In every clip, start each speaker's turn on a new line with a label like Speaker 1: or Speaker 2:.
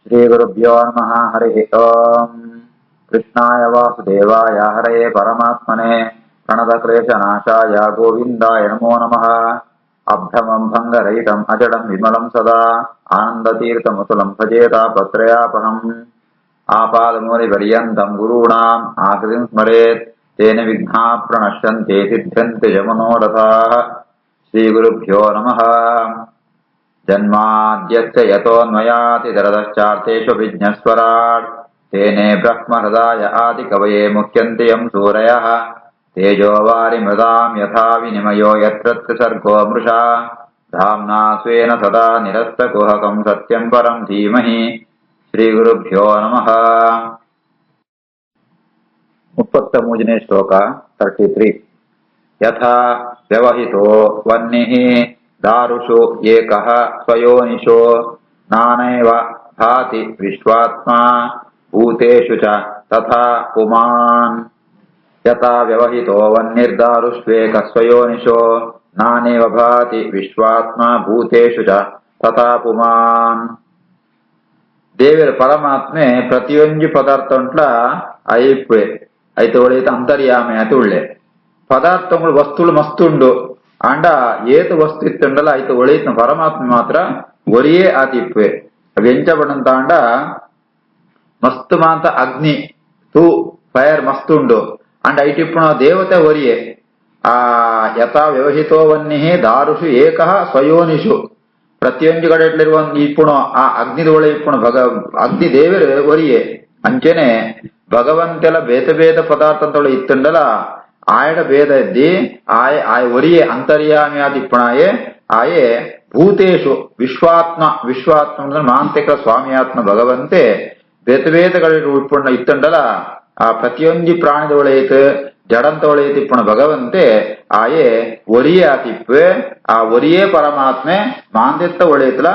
Speaker 1: श्रीगुरुभ्यो नमः। हरिः ओम्। कृष्णाय वासुदेवाय हरये परमात्मने प्रणतक्लेशनाशाय गोविन्दाय नमो नमः। अभ्रमम् भङ्गरहितम् अजडम् विमलम् सदा आनन्दतीर्थमुतुलम् भजेतापत्रयापहम्। आपादमूलिपर्यन्तम् गुरूणाम् आकृतिम् स्मरेत् तेन विघ्नाः प्रणश्यन्ते सिद्ध्यन्ति च मनोरथाः। श्रीगुरुभ्यो नमः। जन्माद्यस्य यतोऽन्वयातितरतश्चार्थेषु विज्ञस्वराट् तेने ब्रह्महृदाय आदिकवये मुह्यन्ति यं सूरयः। तेजो वारिमृदां यथा विनिमयो यत्र त्रिसर्गो मृषा धाम्ना स्वेन सदा निरस्तकुहकं सत्यं परं धीमहि। श्रीगुरुभ्यो नमः। 33ನೇ ಶ್ಲೋಕ 33 ಯಥಾ ವ್ಯವಹಿತೋ ವನ್ನಿಃ दारुषु एकः स्वयोनिषो नानैव भाति विश्वात्मा भूतेषु च तथा पुमान्। यथा व्यवहितो वह्निर्दारुष्वेकः स्वयोनिषो नानेव भाति विश्वात्मा भूतेषु च तथा पुमान्. ದೇವರ ಪರಮಾತ್ಮೆ ಪ್ರತಿಯೊಂದು ಪದಾರ್ಥ ಉಂಟ್ಲ ಐಪೆ ಐತೆ ಒಳ್ಳೆಯ ಅಂತರ್ಯಾಮೆ ಆಯ್ತು ಒಳ್ಳೆ ಪದಾರ್ಥಗಳು ವಸ್ತುಗಳು ಮಸ್ತುಂಡು ಅಂಡ ಏತು ವಸ್ತು ಇತ್ತಂಡಲ್ಲ ಐತೆ ಒಳೆಯತ್ನ ಪರಮಾತ್ಮ ಮಾತ್ರ ಒರಿಯೇ ಆತಿಪ್ಪೆ ವ್ಯಂಚಪಡಂತ ಅಂಡ ಮಸ್ತು ಮಾಂತ ಅಗ್ನಿ ತೂ ಫೈರ್ ಮಸ್ತುಂಡು ಅಂಡ ಐಟಿಪ್ಪುಣ ದೇವತೆ ಒರಿಯೇ ಆ ಯಥಾ ವ್ಯವಹಿತೋ ವನ್ನಿ ದಾರುಷು ಏಕಃ ಸ್ವಯೋನಿಷು ಪ್ರತಿಯೊಂದು ಕಡೆಯಲ್ಲಿರುವ ಇಪ್ಪುಣ ಆ ಅಗ್ನಿದ ಒಳೆ ಇಪ್ಪುಣ ಅಗ್ನಿ ದೇವರು ಒರಿಯೇ ಅಂಚೆನೆ ಭಗವಂತೆಲ್ಲ ಬೇತ ಬೇತ ಪದಾರ್ಥ ಅಂತೊಳೆ ಇತ್ತಂಡಲ್ಲ ಆಯಡ ಭೇದ ಇದ್ದಿ ಆಯ ಒರಿಯೇ ಅಂತರ್ಯಾಮಿ ಆದಿಪ್ಪಣಾಯೇ ಆಯೇ ಭೂತೇಶು ವಿಶ್ವಾತ್ಮ ಅಂದ್ರೆ ಮಾಂತಿಕ ಸ್ವಾಮಿಯಾತ್ಮ ಭಗವಂತೆ ಬೇತ ಬೇತಗಳು ಉಟ್ಪುಣ ಇತ್ತಂಡಲ್ಲ ಆ ಪ್ರತಿಯೊಂದು ಪ್ರಾಣಿದ ಒಳೆಯಿತು ಜಡಂತ ಒಳೆಯಿತು ಇಪ್ಪುಣ ಭಗವಂತೆ ಆಯೇ ಒರಿಯೇ ಆತಿಪ್ಪೆ ಆ ಒರಿಯೇ ಪರಮಾತ್ಮೆ ಮಾಂದಿತ್ತ ಒಳೆಯಿತಲ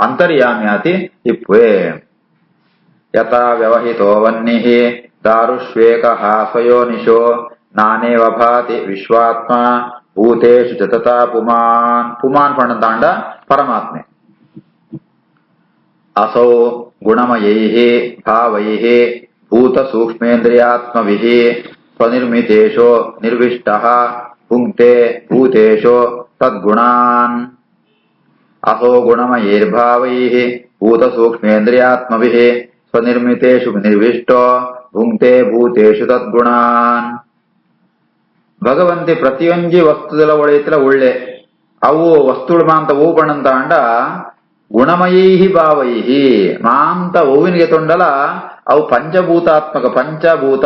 Speaker 1: ಅಂತರ್ಯಾಮಿ ಆತಿ ಇಪ್ಪೆ. ಯಥಾ ವ್ಯವಹಿತೋ ವನ್ನಿಃ ದಾರುಷ್ವೇಕಃ ಸ್ವಯೋನಿಷೋ ನಾನೇವ ಭಾತಿ ವಿಶ್ವಾತ್ಮ ಭೂತೇಷು ಚ ತಥಾ ಪುಮಾನ್. ಪುಮಾನ್ ಪಣ್ಣಂತಾಂಡ ಪರಮಾತ್ಮೆ. ಅಸೌ ಗುಣಮಯೈಃ ಭಾವೈಃ ಭೂತ ಸೂಕ್ಷ್ಮೇಂದ್ರಿಯಾತ್ಮಭಿಃ ಸ್ವನಿರ್ಮಿತೇಷು ನಿರ್ವಿಷ್ಟಃ ಭುಂಕ್ತೆ ಭೂತೇಷು ತದ್ಗುಣಾನ್. ಅಸೋ ಗುಣಮಯೈರ್ಭಾವೈಃ ಭೂತ ಸೂಕ್ಷ್ಮೇಂದ್ರಿಯಾತ್ಮಭಿಃ ಸ್ವನಿರ್ಮಿತೇಷು ನಿರ್ವಿಷ್ಟೋ ಭುಂಕ್ತೆ ಭೂತೇಷು ತದ್ಗುಣಾನ್. ಭಗವಂತಿ ಪ್ರತಿಯೊಂದು ವಸ್ತುದಲ ಒಳೆಯತಲ ಒಳ್ಳೆ ಅವು ವಸ್ತುಗಳು ಮಾಂತ ಹೂ ಬಣ್ಣಂತ ಅಂಡ ಗುಣಮಯೈಹಿ ಭಾವೈಹಿ ಮಾಂತ ಹೂವಿನಿಗೆ ತೊಂಡಲ ಅವು ಪಂಚಭೂತಾತ್ಮಕ ಪಂಚಭೂತ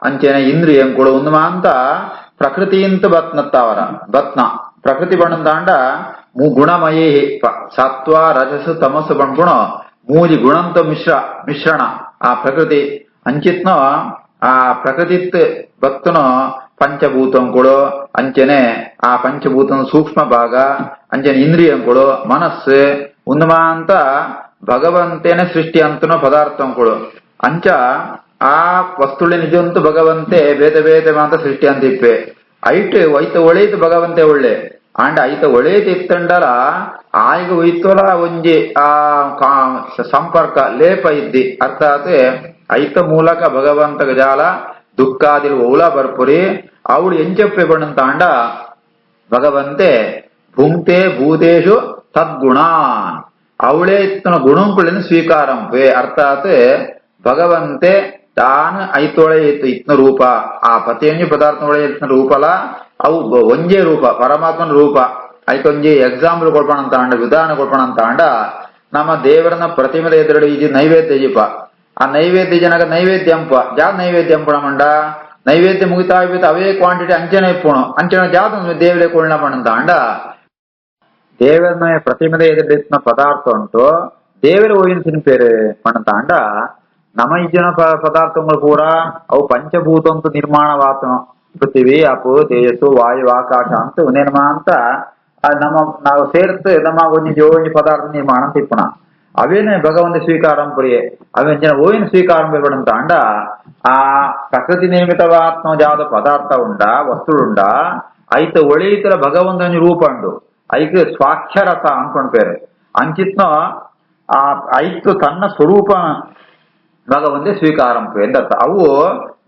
Speaker 1: ಅಂಚೆನೆ ಇಂದ್ರಿಯಂ ಕೂಡ ಒಂದು ಮಾಂತ ಪ್ರಕೃತಿಯಿಂದ ಬತ್ನತ್ತಾವರ ಬತ್ನ ಪ್ರಕೃತಿ ಬಣ್ಣಂತ ಅಂಡ ಗುಣಮಯೈಹಿ ಸತ್ವ ರಜಸು ತಮಸ್ಸು ಬಣ್ಗುಣ ಮೂಜಿ ಗುಣಂತ ಮಿಶ್ರಣ ಆ ಪ್ರಕೃತಿ ಅಂಚಿತ್ನ ಆ ಪ್ರಕೃತಿತ್ ಭಕ್ತನು ಪಂಚಭೂತಂಗಳು ಅಂಚನೆ ಆ ಪಂಚಭೂತನ ಸೂಕ್ಷ್ಮ ಭಾಗ ಅಂಚನೆ ಇಂದ್ರಿಯಂಗಳು ಮನಸ್ಸು ಉನ್ಮಾ ಅಂತ ಭಗವಂತೇನೆ ಸೃಷ್ಟಿ ಅಂತನ ಪದಾರ್ಥಗಳು ಅಂಚ ಆ ವಸ್ತುಳಿ ನಿಜಂತೂ ಭಗವಂತೆ ಬೇತೆ ಬೇತೆ ಮಾತ ಸೃಷ್ಟಿ ಅಂತ ಇಪ್ಪೆ ಐಟ್ ಐತ ಒಳೆಯಿತು ಭಗವಂತೆ ಒಳ್ಳೆ ಅಂಡ್ ಐತ ಒಳೆಯಿತು ಇತ್ತಂಡಲ ಆಯ್ಗ ಒಯ್ತೋಲ ಒಂಜಿ ಆ ಸಂಪರ್ಕ ಲೇಪ ಇದ್ದಿ ಅರ್ಥಾತ್ ಐತ ಮೂಲಕ ಭಗವಂತಗ ಜಾಲ ದುಃಖಾದಿಲು ಓಲ ಬರ್ಪುರಿ ಅವಳು ಎಂಚಪ್ಪೆ ಬಣ್ಣಂತ ಅಂಡ ಭಗವಂತೆ ಭುಂಕ್ತೆ ಭೂತೇಶು ತದ್ಗುಣಾನ್ ಅವಳೇ ಇತ್ತನ ಗುಣಂಕುಳಿನ ಸ್ವೀಕಾರಂಪೆ ಅರ್ಥಾತ್ ಭಗವಂತೆ ತಾನು ಐತೊಳೆ ಇತ್ನ ರೂಪ ಆ ಪ್ರತಿಯೊಂದು ಪದಾರ್ಥಗಳೇ ಇತ್ನ ರೂಪಲ ಅವು ಒಂಜೇ ರೂಪ ಪರಮಾತ್ಮನ ರೂಪ ಐಕೊಂಜಿ ಎಕ್ಸಾಂಪಲ್ ಕೊಡ್ಪಣ ಅಂತ ಅಂಡ ವಿಧಾನ ಕೊಡ್ಪಣ ಅಂತ ಅಂಡ ನಮ್ಮ ದೇವರನ್ನ ಪ್ರತಿಮೆದ ಎದುರು ಇದು ನೈವೇದ್ಯ ಜಿಪ ಆ ನೈವೇದ್ಯ ಜನಗ ನೈವೇದ್ಯ ಅಂಪ ಜಾತ್ ನೈವೇದ್ಯ ಅಂಪಣ ಮಂಡ ನೈವೇದ್ಯ ಮುಗಿತಾ ಆಗ್ಬಿಟ್ಟು ಅವೇ ಕ್ವಾಂಟಿಟಿ ಅಂಚನೆ ಇಪ್ಪುಣು ಅಂಚನೆ ಜಾತ ದೇವರೇ ಕೊಳ್ಳ ಪಣಂತ ಅಂಡ ದೇವರನ್ನ ಪ್ರತಿಮೆದ ಎದುರಿನ ಪದಾರ್ಥ ಉಂಟು ದೇವರ ಓಯಿನ ತಿನ್ಪೇರು ಪಣಂತ ಅಂಡ ನಮ್ಮ ಇಜ್ಜನ ಪದಾರ್ಥಗಳು ಪೂರ ಅವು ಪಂಚಭೂತ ಅಂತ ನಿರ್ಮಾಣವಾತನು ಪೃಥ್ವಿ ಅಪು ತೇಜಸ್ಸು ವಾಯು ಆಕಾಶ ಅಂತ ನಿರ್ಮಾಣ ಅಂತ ನಮ್ಮ ನಾವು ಸೇರ್ತು ನಮ್ಮ ಒಂಜಿ ಪದಾರ್ಥ ನಿರ್ಮಾಣ ಅಂತ ಇಪ್ಪಣ ಅವೇನೆ ಭಗವಂತ ಸ್ವೀಕಾರಂ ಪುರಿಯೇ ಅವೇಂಚನ ಓಯಿನ ಸ್ವೀಕಾರಂ ಬೇಡಂತ ಅಂಡ ಆ ಪ್ರಕೃತಿ ನಿರ್ಮಿತವಾತ್ಮ ಜಾದ ಪದಾರ್ಥ ಉಂಡ ವಸ್ತುಳುಂಡ ಐತ ಒಳೆಯಿತಲ ಭಗವಂತನ ರೂಪ ಉಂಡು ಐಕ್ ಸ್ವಾಕ್ಷರಸ ಅನ್ಕೊಂಡ್ ಪೇರು ಅಂಚಿತ್ನ ಆ ಐತ್ತು ತನ್ನ ಸ್ವರೂಪ ಭಗವಂತೆ ಸ್ವೀಕಾರಂಪು ಎಂದರ್ಥ. ಅವು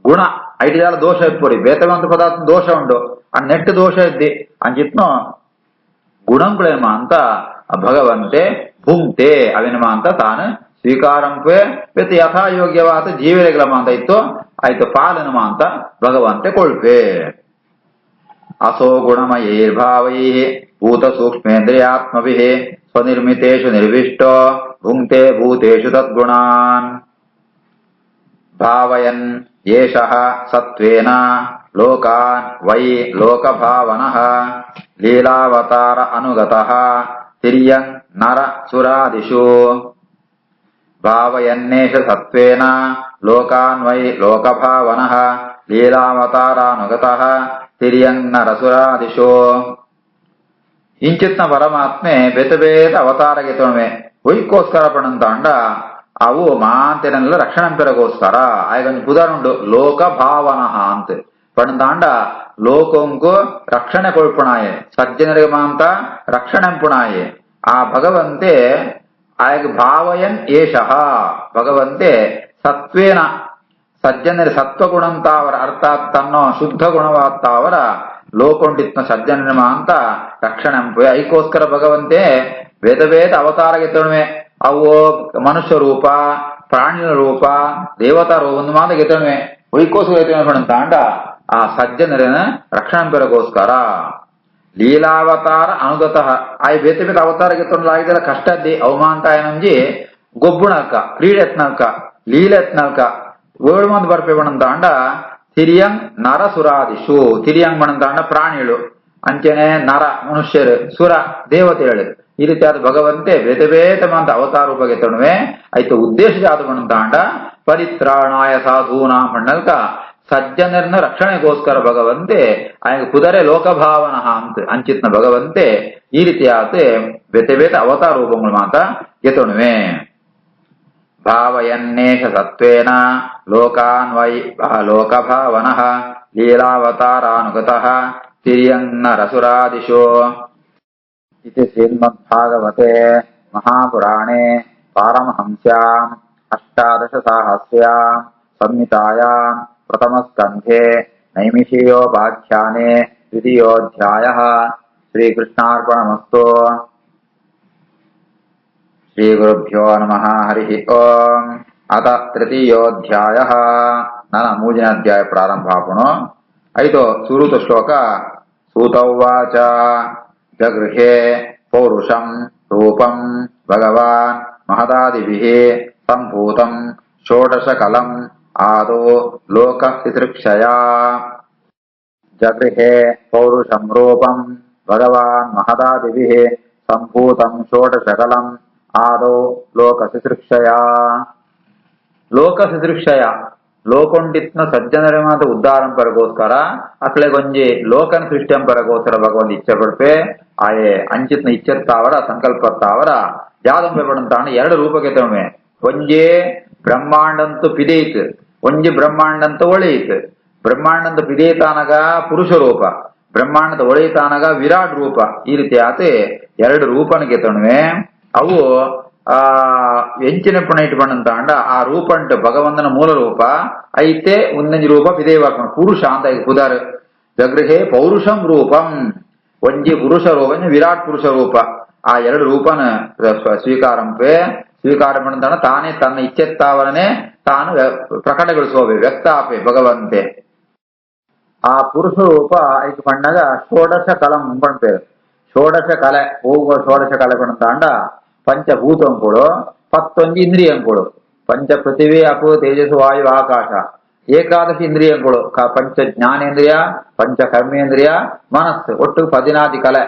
Speaker 1: ಗುಣ ಐಟಿದಾಲ ದೋಷ ಇಪ್ಪುರಿ ಬೇತವಂತ ಪದಾರ್ಥ ದೋಷ ಉಂಡು ಆ ನೆಟ್ಟು ದೋಷ ಇದ್ದಿ ಅಂಚಿತ್ನು ಗುಣಂಕುಳೇಮ ಅಂತ ಭಗವಂತೆ ಭುಂಕ್ತೆ ಅವಿನಮ ಅಂತ ತಾನು ಸ್ವೀಕಾರಂಪೆ ಬೆತ್ತ ಯಥಾಯೋಗ್ಯವಾದ ಜೀವರೆಗಳಮ ಅಂತ ಇತ್ತು ಆಯ್ತು ಪಾಲನಮ ಅಂತ ಭಗವಂತೆ ಕೊಳ್ಪೆ. ಅಸೋ ಗುಣಮಯೈರ್ಭಾವೈ ಭೂತ ಸೂಕ್ಷ್ಮೇಂದ್ರಿಯಾತ್ಮಭಿ ಸ್ವನಿರ್ಮಿತೇಷು ನಿರ್ವಿಷ್ಟೋ ಭುಂಕ್ತೆ ಭೂತೇಷು ತದ್ಗುಣಾನ್. ಭಾವಯನ್ ಯೇಷಃ ಸತ್ವೇನ ಲೋಕಾನ್ ವೈ ಲೋಕಭಾವನಃ ಲೀಲಾವತಾರ ಅನುಗತಃ ತಿರ್ಯಂಗ್ ನರ ಸುರಾದಿಷು. ಭಾವಯನ್ನೇಷ ಸತ್ವೇನ ಲೋಕಾನ್ ವೈ ಲೋಕಭಾವನಃ ಲೀಲಾವತಾರಾನುಗತಃ ತಿರ್ಯಂಗ್ ನರ ಸುರಾದಿಷು. ಇಂಚಿತ್ನ ಪರಮಾತ್ಮೆ ಬೇತ ಅವತಾರಗೆ ತೊಣವೆ ಒಯ್ಕೋಸ್ಕರ ಪಣಂತಾಂಡ ಅವು ಮಾಂತೆನೆಲ್ಲ ರಕ್ಷಣೆ ಪೆರಗೋಸ್ಕರ ಆಯ್ಗೊಂದು ಉದಾಹರಣೆ ಲೋಕ ಭಾವನ ಅಂತ ಪಣಂತಾಂಡ ಲೋಕಂಕು ರಕ್ಷಣೆ ಕೊಳ್ಪುಣಾಯೆ ಸಜ್ಜನರಿಗೆ ಮಾಂತ ರಕ್ಷಣೆ ಪುಣಾಯೆ. ಆ ಭಗವಂತೆ ಆಯ್ಗ ಭಾವಯನ್ ಏಷಃ ಭಗವಂತೆ ಸತ್ವೇನ ಸಜ್ಜನರ ಸತ್ವಗುಣಂತಾವರ ಅರ್ಥಾತ್ ತನ್ನೋ ಶುದ್ಧ ಗುಣವಾತ್ತಾವರ ಲೋಕೊಂಡಿತ್ನ ಸಜ್ಜನ ಮಾಂತ ರಕ್ಷಣೆ ಐಕೋಸ್ಕರ ಭಗವಂತೆ ವೇದ ಅವತಾರಗೆ ತೊಣವೆ ಅವು ಮನುಷ್ಯ ರೂಪ ಪ್ರಾಣಿಯ ರೂಪ ದೇವತಾ ರೂಪ ಒಂದು ಮಾತ ಗೆತಣವೆ ಒಯ್ಕೋಸ್ಕರ ತಾಂಡ ಆ ಸಜ್ಜನರನ್ನ ರಕ್ಷಣೆ ಪೆರಗೋಸ್ಕರ. ಲೀಲಾವತಾರ ಅನುಗತಃ ಆಯ್ ಬೇತೆ ಬೇತ ಅವತಾರ ಗೆತ್ತೊಂಡ್ಲಾಗಿದ್ದೆಲ್ಲ ಕಷ್ಟದ್ದಿ ಅವಮಾಂತ ಏನಂಜಿ ಗೊಬ್ಬುಣಲ್ಕ ಕ್ರೀಡೆತ್ನಲ್ಕ ಲೀಲೆತ್ನಲ್ಕ ಓಳು ಮಂದಿ ಬರ್ಪೆ ಬಣಂತಾಂಡ ತಿರಿಯಂಗ್ ನರ ಸುರಾದಿಷು ತಿರಿಯಂಗ್ ಬಣಂತಾಂಡ ಪ್ರಾಣಿಗಳು ಅಂಚೆನೆ ನರ ಮನುಷ್ಯರು ಸುರ ದೇವತೆಗಳು ಈ ರೀತಿಯಾದ ಭಗವಂತೆ ಬೇತೆ ಮಂತ ಅವತಾರ ರೂಪಗೆ ತಣುವೆ ಆಯ್ತು ಉದ್ದೇಶಜಾತ ಬಣಂತಾಂಡ ಪರಿತ್ರಾಣಾಯ ಸಾಧೂನಾ ಮಣ್ಣಲ್ಕ ಸಜ್ಜನರನ್ನ ರಕ್ಷಣೆಗೋಸ್ಕರ ಭಗವಂತೆ ಆಯ್ಗ ಕುದರೆ ಲೋಕಭಾವನ ಅಂತ ಅಂಚಿತ್ನ ಭಗವಂತೆ ಈ ರೀತಿಯಾದ ಬೇತೆ ಅವತಾರ ರೂಪಗಳು ಮಾತ ಗೆತಣುವೆ. ಭಾವಯನ್ನೇಷ ಸತ್ವೇನ ಲೋಕಾನ್ ವೈ ಲೋಕಭಾವನಃ ಲೀಲಾವತಾರಾನುಗತಃ ತಿರ್ಯಂಗ್ ನರಸುರಾದಿಷು. ಇತಿ ಶ್ರೀಮದ್ಭಾಗವತೆ ಮಹಾಪುರಾಣೇ ಪಾರಮಹಂಸ್ಯಾಂ ಅಷ್ಟಾದಶ ಸಾಹಸ್ರ್ಯಾಂ ಸಂಹಿತಾಯಾಂ ಪ್ರಥಮಸ್ಕಂಧೆ ನೈಮಿಷೀಯೋಪಾಖ್ಯಾನೆ ದ್ವಿತೀಯೋಧ್ಯಾಯಃ. ಶ್ರೀಕೃಷ್ಣಾರ್ಪಣಮಸ್ತು. ಶ್ರೀ ಗುರುಭ್ಯೋ ನಮಃ. ಹರಿ ಓಂ. ಅತ ತೃತೀಯೋಧ್ಯಾಯಃ. ನನ್ನ ಮೂರನೇ ಅಧ್ಯಾಯ ಪ್ರಾರಂಭ ಆಪುಣು. ಐದು ಸುರುತ ಶ್ಲೋಕ. ಸೂತೌವಾಚ ಜಗೃಹೇ ಪೌರುಷಂ ರೂಪಂ ಭಗವಾನ್ ಮಹದಾದಿಭಿಃ ಸಂಭೂತಂ ಷೋಡಶಕಲಂ ಆದೋ ಲೋಕಹಿತೃಕ್ಷಯಾ. ಜಗೃಹೇ ಪೌರುಷಂ ರೂಪಂ ಭಗವಾನ್ ಮಹದಾದಿಭಿಃ ಸಂಭೂತಂ ಷೋಡಶಕಲಂ ಆದೋ ಲೋಕಹಿತೃಕ್ಷಯಾ. ಲೋಕಹಿತೃಕ್ಷಯ ಲೋಕೊಂಡಿತ್ನ ಸಜ್ಜನರ ಮಾತ ಉದ್ಧಾರಂ ಪರಗೋಸ್ಕರ ಅಕ್ಲೆಗೊಂಜಿ ಲೋಕನ ಸೃಷ್ಟಿಯಂ ಪರಗೋಸ್ಕರ ಭಗವಂತ ಇಚ್ಛೆ ಪಡ್ಪೆ ಆಯೆ ಅಂಚಿತ್ನ ಇಚ್ಛತ್ತಾವರ ಸಂಕಲ್ಪತ್ತಾವರ ಜಾದಂ ಪೆರ್ಪಡಂತಾಣ ಎರಡು ರೂಪಕ್ಕೆ ತಗೊಮ್ಮೆ. ಒಂಜೇ ಬ್ರಹ್ಮಾಂಡಂತು ಪಿದೈತ್ ಒಂಜಿ ಬ್ರಹ್ಮಾಂಡಂತ ಒಳೆಯಿತ್. ಬ್ರಹ್ಮಾಂಡಂತ ಪಿದೈತಾನಗ ಪುರುಷ ರೂಪ ಬ್ರಹ್ಮಾಂಡದ ಒಳೆಯಿತಾನಗ ವಿರಾಟ್ ರೂಪ ಈ ರೀತಿ ಆತೆ ಎರಡು ರೂಪನಿಗೆ ತಗೊಮ್ಮೆ. ಅವು ಎಂಚಿನ ಪುಣ ಇಟ್ಕೊಂಡಂತಾಂಡ ಆ ರೂಪ ಉಂಟು ಭಗವಂತನ ಮೂಲ ರೂಪ ಐತೆ ಒಂದೊಂದು ರೂಪ ಪಿದೇವಾಕ ಪುರುಷ ಅಂತ ಕುದಾರ. ಜಗೃಹೇ ಪೌರುಷಂ ರೂಪಂ ಒಂಜಿ ಪುರುಷ ರೂಪ ವಿರಾಟ್ ಪುರುಷ ರೂಪ ಆ ಎರಡು ರೂಪನ ಸ್ವೀಕಾರಂಪೆ ಸ್ವೀಕಾರ ಮಾಡಂತಾಣ ತಾನೇ ತನ್ನ ಇಚ್ಛೆತ್ತಾವರನೆ ತಾನು ಪ್ರಕಟಗೊಳಿಸುವೆ ವ್ಯಕ್ತಾಪೆ ಭಗವಂತೆ. ಆ ಪುರುಷ ರೂಪ ಐದು ಪಣ್ಣಗ ಷೋಡಶ ಕಲಂ ಪಣ್ಪೇರು ಷೋಡಶ ಕಲೆ ಹೋಗುವ ಷೋಡಶ ಕಲೆ ಪಣಂತಾಂಡ ಪಂಚಭೂತಂಕುಳು ಪತ್ತೊಂದು ಇಂದ್ರಿಯಂಕುಳು ಪಂಚ ಪೃಥಿವಿ ಅಪು ತೇಜಸ್ಸು ವಾಯು ಆಕಾಶ ಏಕಾದಶಿ ಇಂದ್ರಿಯಂಕುಳು ಪಂಚ ಜ್ಞಾನೇಂದ್ರಿಯ ಪಂಚ ಕರ್ಮೇಂದ್ರಿಯ ಮನಸ್ಸು ಒಟ್ಟು 14 ಕಲೆ.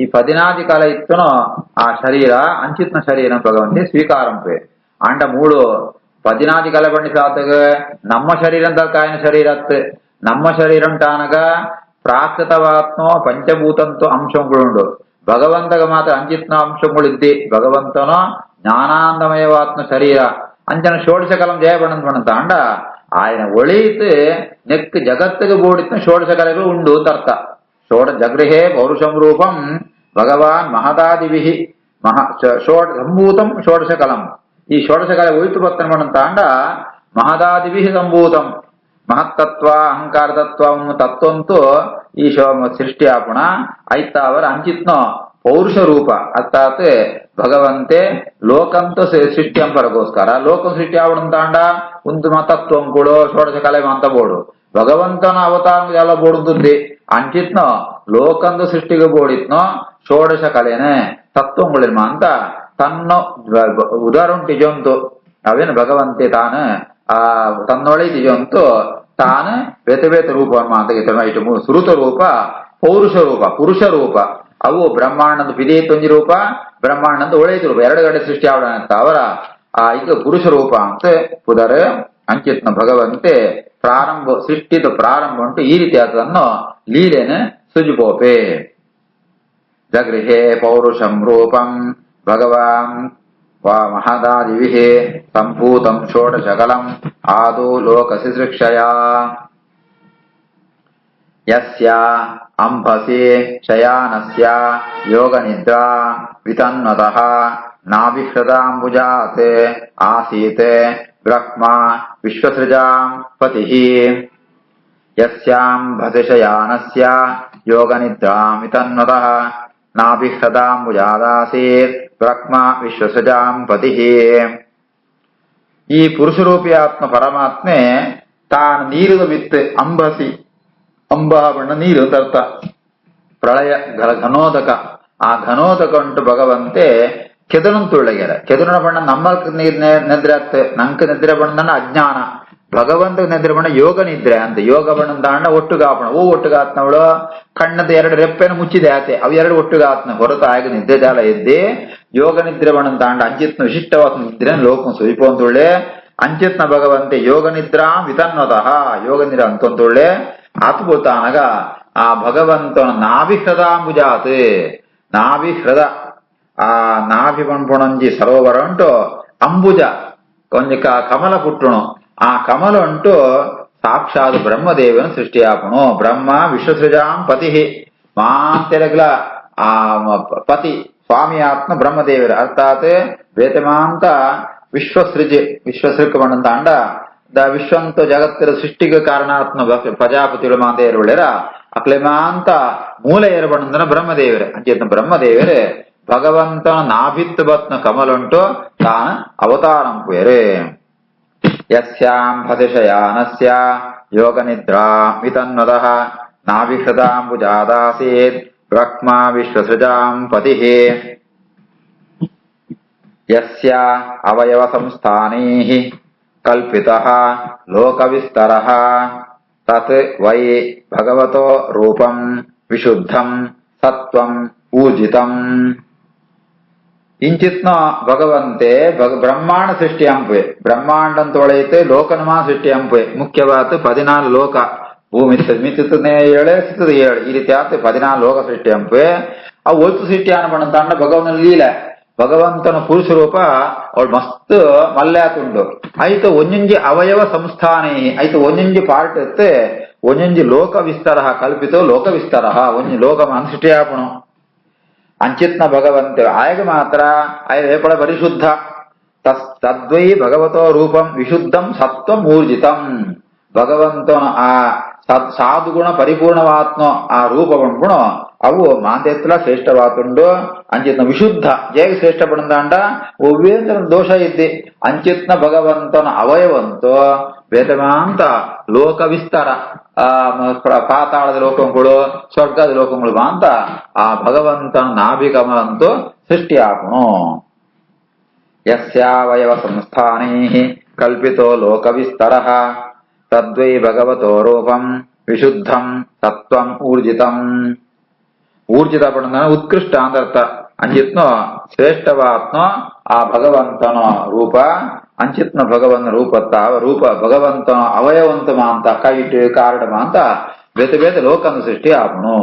Speaker 1: ಈ 14 ಕಲೆ ಇತ್ತನೋ ಆ ಶರೀರ ಅಂಚಿತ್ನ ಶರೀರ ಭಗವಂತೆ ಸ್ವೀಕಾರಂಪೆ ಆಂಡ ಮೂಳು 14 ಕಲೆ ಪಂಡಿಸಾತಗ ನಮ್ಮ ಶರೀರ ಅಂತ ಕಾಯಿನ ಶರೀರ ಅತ್ ನಮ್ಮ ಶರೀರ ಅಂಟಾನಗ ಪ್ರಾಕೃತವಾತ್ನೋ ಪಂಚಭೂತಂತು ಅಂಶಗಳುಂಡು ಭಗವಂತಗ ಮಾತ್ರ ಅಂಚಿತ್ನ ಅಂಶಗಳಿದ್ದಿ ಭಗವಂತನೋ ಜ್ಞಾನಾಂದಮಯವಾತ್ಮ ಶರೀರ ಅಂಚನ ಷೋಡಶ ಕಲಂ ಜಯ ಪಣಂತ ಅಂಡ ఆయన ಒಳಿತು ನೆಕ್ ಜಗತ್ತಿಗೆ ಬೋಡಿತ್ನ ಷೋಡಶ ಕಲೆಗಳು ಉಂಡು ತರ್ಥ. ಜಗೃಹೇ ಪೌರುಷಂ ರೂಪಂ ಭಗವಾನ್ ಮಹದಾದಿಭಿಃ ಸಂಭೂತಂ ಷೋಡಶಕಲಂ. ಈ ಷೋಡಶಕಲ ಒಯ್ತು ಪತ್ತನ ಮಾಡಂತ ಅಂಡ ಮಹದಾದಿಭಿ ಸಂಭೂತಂ. ಮಹತ್ತತ್ವ ಅಹಂಕಾರತತ್ವ ತತ್ವಂತೂ ಈ ಸೃಷ್ಟಿ ಆಪುಣ ಐತ ಅವರ ಅಂಚಿತ್ನೋ ಪೌರುಷ ರೂಪ ಅರ್ಥಾತ್ ಭಗವಂತೆ ಲೋಕಂತ ಸೃಷ್ಟಿ ಅಂಪರಗೋಸ್ಕರ ಲೋಕಂ ಸೃಷ್ಟಿ ಆವಡಂತಾಂಡ ಒಂದು ತತ್ವಂ ಕೂಡ ಷೋಡಶ ಕಲೆ ಅಂತ ಬೋಡು ಭಗವಂತನ ಅವತಾರ ಎಲ್ಲ ಬೋಡುದ್ದಿ ಅಂಚಿತ್ನೋ ಲೋಕಂದು ಸೃಷ್ಟಿಗೆ ಬೋಡಿತ್ನೋ ಷೋಡಶ ಕಲೆನೆ ತತ್ವಂಗಳಿರ್ಮ ಅಂತ ತನ್ನ ಉದಾಹರಣೆ ತಿಜೊಂತು ಅವೇನು ಭಗವಂತೆ ತಾನು ಆ ತನ್ನೊಳೆ ತಿಜೊಂತು ತಾನು ಬೇತೆ ಬೇತೆ ರೂಪ ಅಂತ ಸುರುತ ರೂಪ ಪೌರುಷ ರೂಪ ಪುರುಷ ರೂಪ ಅವು ಬ್ರಹ್ಮಾಂಡದ ಪಿದೇತೊಂಜಿ ರೂಪ ಬ್ರಹ್ಮಾಂಡದ ಒಳೆದು ರೂಪ ಎರಡು ಕಡೆ ಸೃಷ್ಟಿ ಆವಡಂತ ಅವರ ಈಗ ಪುರುಷ ರೂಪ ಅಂತ ಪುದರ ಅಂಚಿತ್ನ ಭಗವಂತೆ ಪ್ರಾರಂಭ ಸೃಷ್ಟಿದ ಪ್ರಾರಂಭ ಉಂಟು ಈ ರೀತಿ ಅದನ್ನು ಲೀಲೆನ ಸುಜುಬೋಪೆ ಜಗೃಹೇ ಪೌರುಷಂ ರೂಪಂ ಭಗವಾನ್ ಮಹದಾದಿವಿಹೇ ಸಂಭೂತಂ ಷೋಡಶಕಲಂ ಆದೋ ಲೋಕಸಿ ಸೃಕ್ಷಯಾ ಯಸ್ಯ ಅಂಬಸಿ ಶಯಾನಸ್ಯ ಯೋಗ ನಿದ್ರಾ ವಿತನ್ವತಃ ನಾಭಿಹೃದಾಂಬುಜಾತ್ ಆಸೀತ್ ಬ್ರಹ್ಮ ವಿಶ್ವಸೃಜಾಂ ಪತಿಃ ಯಸ್ಯಾಂಬಸಿ ಶಯಾನಸ್ಯ ಯೋಗ ನಿದ್ರಾಂ ವಿತನ್ವತಃ ನಾಭಿಹೃದಾಂಬುಜಾದಾಸೀತ್ ಬ್ರಹ್ಮ ವಿಶ್ವಸೃಜಾಂ ಪತಿಃ. ಈ ಪುರುಷರೂಪಿ ಆತ್ಮ ಪರಮಾತ್ಮೆ ತಾನು ನೀರಿದ ವಿತ್ ಅಂಬಸಿ ಅಂಬ ಬಣ್ಣ ನೀರು ಅಂತ ಅರ್ಥ. ಪ್ರಳಯ ಘನೋದಕ ಆ ಘನೋದಕ ಉಂಟು ಭಗವಂತೆ ಕೆದನಂತುಳ್ಳಗ್ಯಾರ ಕೆದನ ಬಣ್ಣ ನಮ್ಮ ನೀರ್ ನಿದ್ರೆ ಆಗ್ತದೆ ನಂಕ ನಿದ್ರೆ ಬಣ್ಣನ ಅಜ್ಞಾನ ಭಗವಂತ ನಿದ್ರೆ ಬಣ್ಣ ಯೋಗ ನಿದ್ರೆ ಅಂತ ಯೋಗ ಬಣ್ಣದ ದಾಂಡ ಒಟ್ಟುಗಾಪಣ ಒಟ್ಟುಗಾತ್ನವಳು ಕಣ್ಣದ ಎರಡು ರೆಪ್ಪೆನ ಮುಚ್ಚಿದೆ ಆತೆ ಅವು ಎರಡು ಒಟ್ಟುಗಾತ್ನ ಹೊರತು ಆಗ ನಿದ್ದೆ ಜಾಲ ಎದ್ದೆ ಯೋಗ ನಿದ್ರೆ ಬಣ್ಣದ ದಾಂಡ ಅಂಚಿತ್ನ ವಿಶಿಷ್ಟವಾದ ನಿದ್ರೆ ಲೋಕ ಸುಯಿಪೊಂದುಳ್ಳೆ ಅಂಚಿತ್ನ ಭಗವಂತೆ ಯೋಗ ನಿದ್ರಾ ವಿತನ್ವತಃ ಯೋಗ ನಿದ್ರ ಅಂತೊಂದುಳ್ಳೆ ಅದ್ಭುತ ಅನಗ ಆ ಭಗವಂತನ ನಾಭಿಹೃದಾಂಬುಜಾತ್ ನಾಭಿಹೃದ ಆ ನಾಭಿ ಪಣಪುಣಂಜಿ ಸರೋವರ ಉಂಟು ಅಂಬುಜ ಕೊಂಚ ಕಮಲ ಪುಟ್ಟುಣು ಆ ಕಮಲ ಉಂಟು ಸಾಕ್ಷಾತ್ ಬ್ರಹ್ಮದೇವನ ಸೃಷ್ಟಿಯಾಪಣು ಬ್ರಹ್ಮ ವಿಶ್ವಸೃಜಾಂ ಪತಿ ಮಾತೆರಗ್ಲ ಆ ಪತಿ ಸ್ವಾಮಿ ಆತ್ಮ ಬ್ರಹ್ಮದೇವರ ಅರ್ಥಾತ್ ವೇತಮಾಂತ ವಿಶ್ವಸೃಜ್ ವಿಶ್ವಸೃಕ್ ಬಣ್ಣಂತ ಅಂಡ ವಿಶ್ವಂತ ಜಗತ್ತರ ಸೃಷ್ಟಿಗೆ ಕಾರಣಾತ್ಮ ಪ್ರಜಾಪತಿಗಳು ಮಾತೆಯರು ಒಳ್ಳೆರ ಅಕ್ಲೆಮಾಂತ ಮೂಲ ಏರ್ಬಣ್ಣಂದನ ಬ್ರಹ್ಮದೇವರೇ ಅಂಚೇತ ಬ್ರಹ್ಮದೇವರೇ ಭಗವಂತನ ನಾಭಿತ್ ಬತ್ನ ಕಮಲುಂಟು ತಾನ ಅವತಾರಂಪುಯರೇ ಯಸ್ಯಾಂಭತಿಶಯಾನಸ್ಯ ಯೋಗ ನಿದ್ರಾ ವಿತನ್ವತಃ ನಾಭಿಹೃದಾಂಬುಜಾದಾಸೀತ್ ಬ್ರಹ್ಮ ವಿಶ್ವಸೃಜಾಂ ಪತಿಃ ಯಸ್ಯ ಅವಯವ ಸಂಸ್ಥಾನೈಃ ಕಲ್ಪಿತಃ ಲೋಕವಿಸ್ತರಃ ತತ್ ವೈ ಭಗವತೋ ರೂಪಂ ವಿಶುದ್ಧಂ ಸತ್ವಂ ಊರ್ಜಿತಂ. ಇಂಚಿತ್ನ ಭಗವಂತೆ ಬ್ರಹ್ಮಾಂಡ ಸೃಷ್ಟಿ ಅಂಪೆ ಬ್ರಹ್ಮಾಂಡಂ ತೊಳೆಯುತ್ತೆ ಲೋಕನಮಾ ಸೃಷ್ಟಿ ಅಂಪೆ ಮುಖ್ಯವಾದ 14 ಲೋಕ ಭೂಮಿ ಮಿತ್ತನೆ 7 ಸಿತ್ತದ 7 ಈ ರೀತಿ ಆತ 14 ಲೋಕ ಸೃಷ್ಟಿ ಅಂಪೆ ಆ ಒತ್ತು ಸೃಷ್ಟಿ ಅನ್ಬಂಡ ಭಗವನ ಲೀಲೆ ಭಗವಂತನ ಪುರುಷ ರೂಪ ಅವಳು ಮಸ್ತ್ ಮಲ್ಯಾತುಂಡು ಆಯ್ತು ಒಂಜೊಂಜಿ ಅವಯವ ಸಂಸ್ಥಾನೇ ಆಯ್ತು ಒಂಜೊಂಜಿ ಪಾರ್ಟ್ ಇತ್ತೆ ಒಂಜೊಂಜಿ ಲೋಕ ವಿಸ್ತಾರ ಕಲ್ಪಿತೋ ಲೋಕ ವಿಸ್ತಾರ ಒಂಜಿ ಲೋಕ ಸೃಷ್ಟಿ ಆಪಣು ಅಂಚಿತ್ನ ಭಗವಂತ ಆಯಗ ಮಾತ್ರ ಆಯ ವೇಪಳ ಪರಿಶುದ್ಧ ತದ್ವೈ ಭಗವತೋ ರೂಪಂ ವಿಶುದ್ಧಂ ಸತ್ವಂ ಊರ್ಜಿತಂ ಭಗವಂತನ ಆ ಸಾಧುಗುಣ ಪರಿಪೂರ್ಣವಾತ್ಮ ಆ ರೂಪ ಬಂದ್ಬಿಣ ಅವು ಮಾತೆತ್ತಲ ಶ್ರೇಷ್ಠವಾತುಂಡು ಅಂಚಿತ್ನ ವಿಶುದ್ಧ ಜೇಗ ಶ್ರೇಷ್ಠ ಬಂದಾಂಡ ಒವ್ವೇಂದ್ರ ದೋಷ ಇದ್ದಿ ಅಂಚಿತ್ನ ಭಗವಂತನ ಅವಯವಂತು ವೇದಮಾಂತ ಲೋಕ ವಿಸ್ತಾರ ಪಾತಾಳದ ಲೋಕಗಳು ಸ್ವರ್ಗದ ಲೋಕಗಳು ಅಂತ ಆ ಭಗವಂತನ ನಾಭಿಕಮಂತೂ ಸೃಷ್ಟಿ ಆಪಣು ಯಸ್ಯಾವಯವ ಸಂಸ್ಥಾನೈಃ ಕಲ್ಪಿತೋ ಲೋಕ ವಿಸ್ತರಃ ತದ್ವೈ ಭಗವತೋ ರೂಪಂ ವಿಶುದ್ಧಂ ಸತ್ವಂ ಊರ್ಜಿತಂ. ಊರ್ಜಿತ ಪಡ ಉತ್ಕೃಷ್ಟ ಅಂತ ಅರ್ಥ ಅಂಚಿತ್ನ ಶ್ರೇಷ್ಠವಾತ್ಮ ಆ ಭಗವಂತನ ರೂಪ ಅಂಚಿತ್ನ ಭಗವನ್ ರೂಪತ್ತ ರೂಪ ಭಗವಂತನ ಅವಯವಂತ ಮಾಂತ ಕೈಟ್ ಕಾರಣ ಮಾಂತ ಬೇತೆ ಬೇತೆ ಲೋಕನ ಸೃಷ್ಟಿ ಆಪಣು.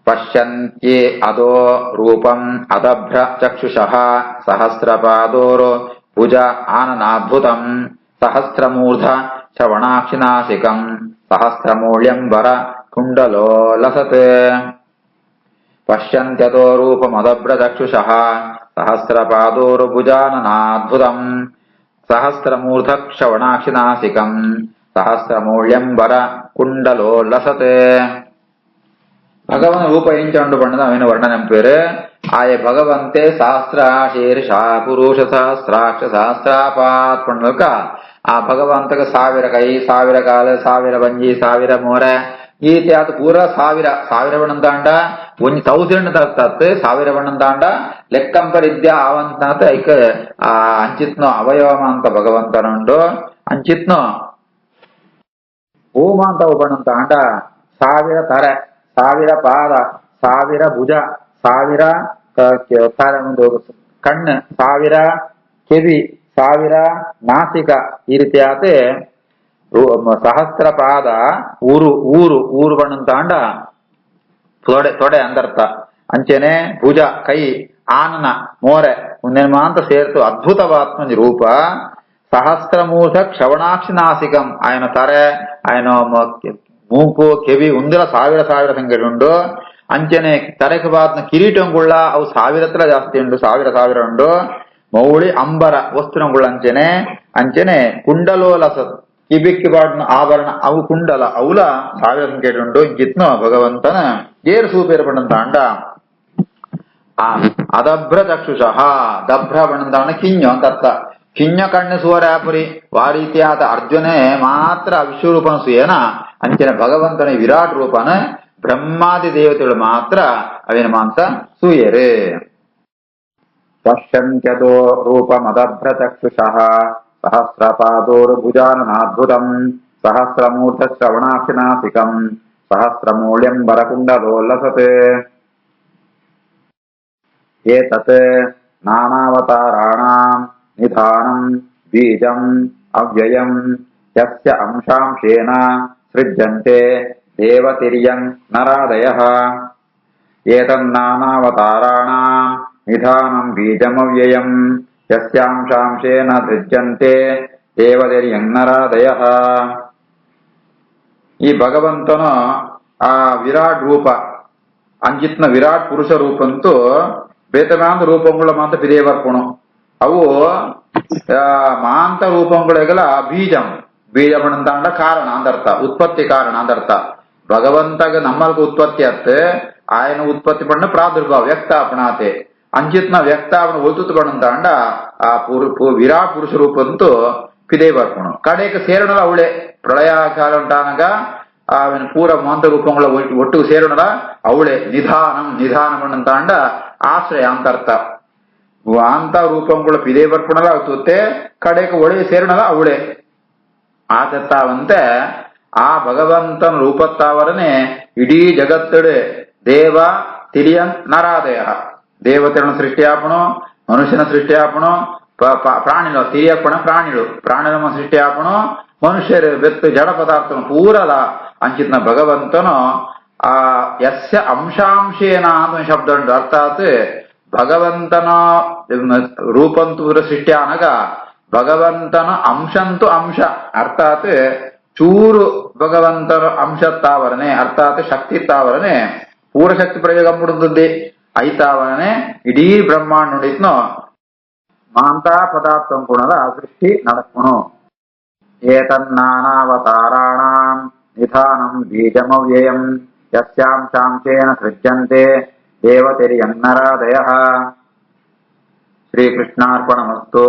Speaker 1: ಪಶ್ಯಂತ್ಯೇ ಅದೋ ರೂಪಂ ಅದಭ್ರ ಚಕ್ಷುಷಃ ಸಹಸ್ರಪಾದೋರೋ ಭುಜ ಆನನಾದ್ಭುತಂ ಸಹಸ್ರಮೂರ್ಧ ಶ್ರವಣಾಕ್ಷಿನಾಸಿಕಂ ಸಹಸ್ರಮೂಲ್ಯಂಬರ ಕುಂಡಲೋ ಲಸತ್. ಪಶ್ಯಂತ್ಯತೋ ರೂಪಮದಭ್ರಚಕ್ಷುಷಃ ಸಹಸ್ರಪಾದೋರ್ಭುಜಾನನಾದ್ಭುತಂ ಸಹಸ್ರಮೂರ್ಧ ಕ್ಷವಣಾಕ್ಷಿನಾಸಿಕಂ ಸಹಸ್ರಮೂಲ್ಯಂಬರ ಕುಂಡಲೋಲ್ಲಸತೆ. ಭಗವನ್ ರೂಪ ಎಂಚಂಡು ಬಣ್ಣದ ಅವನ ವರ್ಣನೆಂಪೇರು ಆಯ ಭಗವಂತೆ ಸಹಸ್ರ ಶೀರ್ಷ ಪುರುಷ ಸಹಸ್ರಾಕ್ಷ ಸಹಸ್ರಾಪಾತ್ ಪಣ್ಣಕ ಆ ಭಗವಂತಗ 1000 ಕೈ 1000 ಕಾಲ 1000 ಬಂಜಿ 1000 ಮೋರೆ ಈ ರೀತಿ ಪೂರ 1000 ಬಣ್ಣದಾಂಡ 1000 ತರ್ತಾತ್ 1000 ಬಣ್ಣದಾಂಡ ಲೆಕ್ಕಂಪರಿದ್ಯ ಆವಂತ ಐಕ ಅಂಚಿತ್ನೋ ಅವಯವ ಅಂತ ಭಗವಂತನುಂಡು ಅಂಚಿತ್ನೋ ಭೂಮಾಂತ ಬಣ್ಣಂತ ಅಂಡ 1000 ತರೆ 1000 ಪಾದ 1000 ಭುಜ 1000 ಕಣ್ಣು 1000 ಕೆವಿ 1000 ನಾಸಿಕ ಈ ರೀತಿ ಆತೆ ಸಹಸ್ರ ಪಾದ ಊರು ಬಣ್ಣಂತ ಅಂಡ ತೊಡೆ ಅಂದರ್ಥ ಅಂಚೆನೆ ಭುಜ ಕೈ ಆನನ ಮೋರೆ ಮುಂದಿನ ಅಂತ ಸೇರ್ತು ಅದ್ಭುತವಾತ್ಮ ರೂಪ ಸಹಸ್ರಮೂರ್ಧ ಕ್ಷವಣಾಕ್ಷಿ ನಾಸಿಕಂ ఆయన ತರೆ ఆయన ಮೂಕು ಕೆವಿ ಉಂದಿರ 1000 ಸಂಖ್ಯೆ ಉಂಡು ಅಂಚನೆ ತರೆಗೆ ಬಾತ್ನ ಕಿರೀಟಂಗುಳ್ಳ ಅವು 1000 ಜಾಸ್ತಿ ಉಂಡು 1000 ಉಂಡು ಮೌಳಿ ಅಂಬರ ವಸ್ತುನಗುಳ್ಳ ಅಂಚನೆ ಕುಂಡಲೋಲಸ ಕಿಬಿಕ್ಕಿ ಬಾಡ್ನ ಆಭರಣ ಅವು ಕುಂಡಲ ಅವಲ 1000 ಸಂಖ್ಯೆ ಉಂಡು ಇಂಚಿತ್ನು ಭಗವಂತನ ಏರು ಸೂಪೇರು ಬಣ್ಣಂತ ಅಂಡ ಅದಭ್ರ ಚಕ್ಷುಷಃ ದಭ್ರ ಬಣ್ಣಂತ ಕಿಂಜ ಅಂತ ಅರ್ಥ ಕಿಂಜ ಕಣ್ಣು ಸುವರಾಪುರಿ ವಾ ರೀತಿಯಾದ ಅರ್ಜುನೇ ಮಾತ್ರ ವಿಶ್ವರೂಪನ ಸುಯೇನ ಅಂಚಿನ ಭಗವಂತನ ವಿರಾಟ್ ರೂಪನ ಬ್ರಹ್ಮಾದಿ ದೇವತೆಗಳು ಮಾತ್ರ ಅವೇನ ಮಾಂಸ ಸೂಯರೆ. ಪಶ್ಯಂತ್ಯತೋ ರೂಪಮದಭ್ರ ಚಕ್ಷುಷಃ ಸಹಸ್ರಪಾದೋರ್ಭುಜಾನನಾದ್ಭುತಂ ಸಹಸ್ರಮೂರ್ಧ ಶ್ರವಣಾಕ್ಷಿನಾಸಿಕಂ ಸಹಸ್ರಮೂಲ್ಯಂಬರ ಕುಂಡಲೋಲ್ಲಸತೆ. ಏತತ್ ನಾನಾವತಾರಾಣಾಂ ನಿಧಾನಂ ಬೀಜಂ ಅವ್ಯಯಂ ಯಸ್ಯ ಅಂಶಾಂಶೇನ ಸೃಜ್ಯಂತೆ ದೇವತಿರ್ಯಂ ನರಾದಯಃ. ಏತನ್ನಾನಾವತಾರಾಣಾಂ ನಿಧಾನಂ ಬೀಜಮವ್ಯಯಂ ಯಸ್ಯಾಂಶಾಂಶೇನ ಸೃಜ್ಯಂತೆ ದೇವತಿರ್ಯಂ ನರಾದಯಃ. ಈ ಭಗವಂತನು ಆ ವಿರಾಟ್ ರೂಪ ಅಂಜಿತ್ನ ವಿರಾಟ್ ಪುರುಷ ರೂಪಂತೂ ಬೇತಮಾಂತ ರೂಪಂಗಳ ಮಾಂತ ಪಿದೇವರ್ಪಣು ಅವು ಮಾಂತ ರೂಪಂಗಳೆಗಲ ಬೀಜ ಬಣ್ಣಂತಾಂಡ ಕಾರಣ ಅಂದರ್ಥ ಉತ್ಪತ್ತಿ ಕಾರಣ ಅಂದರ್ಥ. ಭಗವಂತಗ ನಮ್ಮಲ್ಗ ಉತ್ಪತ್ತಿ ಅತ್ತೆ ఆయన ಉತ್ಪತ್ತಿ ಪಣ್ಣ ಪ್ರಾದುರ್ಭಾವ ವ್ಯಕ್ತಾಪಣಾತೆ ಅಂಚಿತ್ನ ವ್ಯಕ್ತಾಪಣ ಒಲ್ತುತ್ತು ಬಣ್ಣಂತಾಂಡ ಆ ವಿರಾಟ್ ಪುರುಷ ರೂಪಂತೂ ಪಿದೇವರ್ಪಣು ಕಡೆಗೆ ಸೇರಣಲ ಅವಳೆ ಪ್ರಳಯ ಕಾಲ ಉಂಟಾನಗ ಅವನ ಪೂರ ಮಾಂತ ರೂಪಂಗಳ ಒಟ್ಟಿಗೆ ಸೇರಣಲ ಅವಳೆ ನಿಧಾನ ಬಣ್ಣಂತಾಂಡ ಆಶ್ರಯ ಅಂತರ್ಥ. ಅಂತ ರೂಪಂಗಳ ಪಿದೇವರ್ಪಣಲ ಆಗ್ತುತ್ತೆ ಕಡೆಗೆ ಒಳೆ ಸೇರಣಲ ಅವಳೆ ಆದತ್ತಾವಂತೆ ಆ ಭಗವಂತನ ರೂಪತ್ತಾವರನೆ ಇಡೀ ಜಗತ್ತಡೆ ದೇವ ತಿರಿಯನ್ ನರಾದಯ ದೇವತೆಗಳನ್ನು ಸೃಷ್ಟಿಯಾಪಣು ಮನುಷ್ಯನ ಸೃಷ್ಟಿಯಾಪಣು ಪ್ರಾಣಿಗಳು ತಿರಿಯಪ್ಪಣ ಪ್ರಾಣಿಗಳ ಸೃಷ್ಟಿಯಾಪಣು ಮನುಷ್ಯರು ಬೆತ್ತು ಜಡ ಪದಾರ್ಥನು ಪೂರದ ಅಂಚಿತ್ನ ಭಗವಂತನು ಆ ಯಸ್ಯ ಅಂಶಾಂಶೇನ ಅಂತ ಶಬ್ದ ಉಂಟು ಅರ್ಥಾತ್ ಭಗವಂತನ ರೂಪಂತು ಸೃಷ್ಟಿ ಅನಗ ಭಗವಂತನ ಅಂಶಂತು ಅಂಶ ಅರ್ಥಾತ್ ಚೂರು ಭಗವಂತನ ಅಂಶತ್ತಾವರಣೆ ಅರ್ಥಾತ್ ಶಕ್ತಿತ್ತಾವರಣೆ ಪೂರ ಶಕ್ತಿ ಪ್ರಯೋಗ ಮುಡಿದ್ದೆ ಐತಾವರಣೆ ಇಡೀ ಬ್ರಹ್ಮಾಂಡ ನುಡಿತ್ನೋ ಮಾಂತಾ ಪದಾರ್ಥಂ ಗುಣದ ಸೃಷ್ಟಿ ನಡಕ್ನು. ಏತನ್ನಾನಾವತಾರಾಣಾಂ ನಿಧಾನಂ ಬೀಜಮವ್ಯಯಂ ಯಸ್ಯಾಂಶಾಂಶೇನ ಸೃಜ್ಯಂತೆ ದೇವತಿರ್ಯನ್ನರಾದಯಃ. ಶ್ರೀಕೃಷ್ಣಾರ್ಪಣಮಸ್ತು.